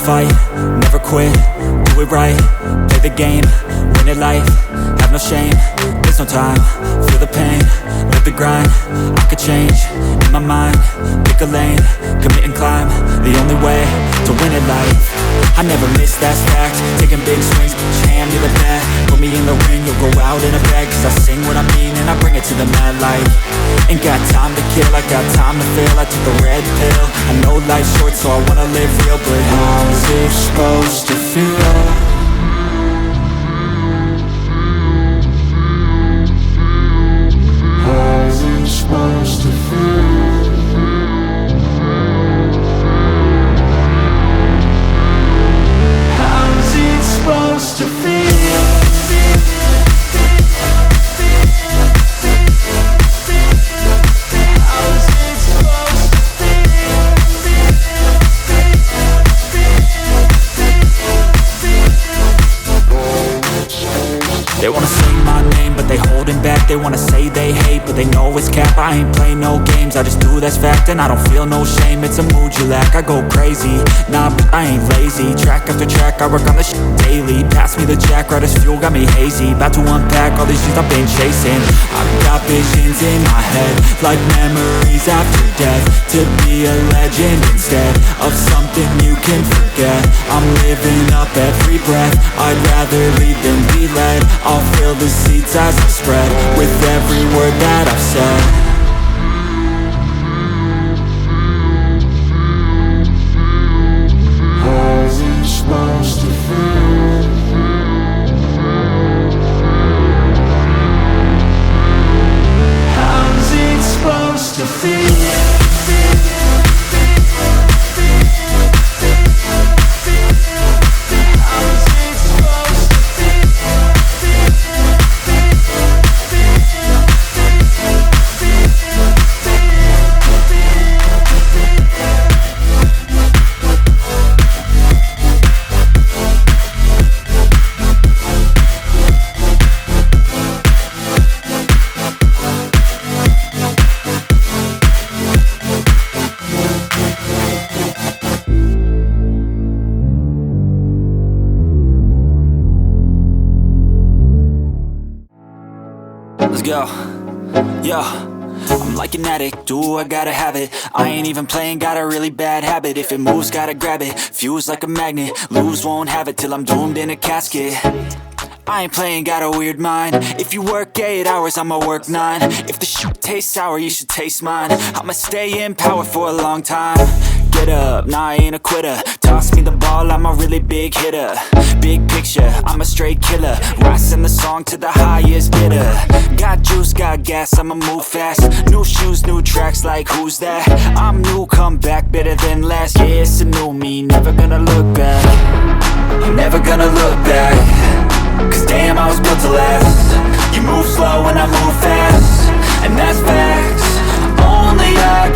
fight, never quit, do it right, play the game, win it life, have no shame, there's no time, feel the pain, live the grind, I could change, in my mind, pick a lane, commit and climb, the only way to win at life. I never miss, that's fact, taking big swings, put your hand to the bat, put me in the ring, you'll go out in a bag, cause I sing what I mean and I bring it to the mad light. Ain't got time to kill, I got time to feel, I took the red pill, I know life's short so I wanna live real, but how's it supposed to feel? How's it supposed to feel? How's it supposed to feel? They wanna say my name, but they holding back. They wanna say they hate, but they know it's cap. I ain't play no games, I just do that's fact. And I don't feel no shame, it's a mood you lack. I go crazy, nah, but I ain't lazy. Track after track, I work on this shit daily. Pass me the jack, right as fuel, got me hazy. About to unpack all these things I've been chasing. I've got visions in my head, like memories after death. To be a legend instead of something you can forget. I'm living up every breath, I'd rather lead than be led. I'll fill the seats as I spread with every word that I've said. How's it supposed to feel? How's it supposed to feel? Let's go, yo. I'm like an addict, do I gotta have it. I ain't even playing, got a really bad habit. If it moves, gotta grab it, fuse like a magnet. Lose, won't have it till I'm doomed in a casket. I ain't playing, got a weird mind. If you work 8 hours, I'ma work 9. If the shit tastes sour, you should taste mine. I'ma stay in power for a long time. Get up, nah, I ain't a quitter. Toss me the ball, I'm a really big hitter. Big picture, I'm a straight killer. Rising the song to the highest bidder. Got juice, got gas, I'ma move fast. New shoes, new tracks, like who's that? I'm new, come back, better than last. Yeah, it's a new me, never gonna look back. I'm never gonna look back, cause damn, I was built to last. You move slow and I move fast, and that's facts. Only I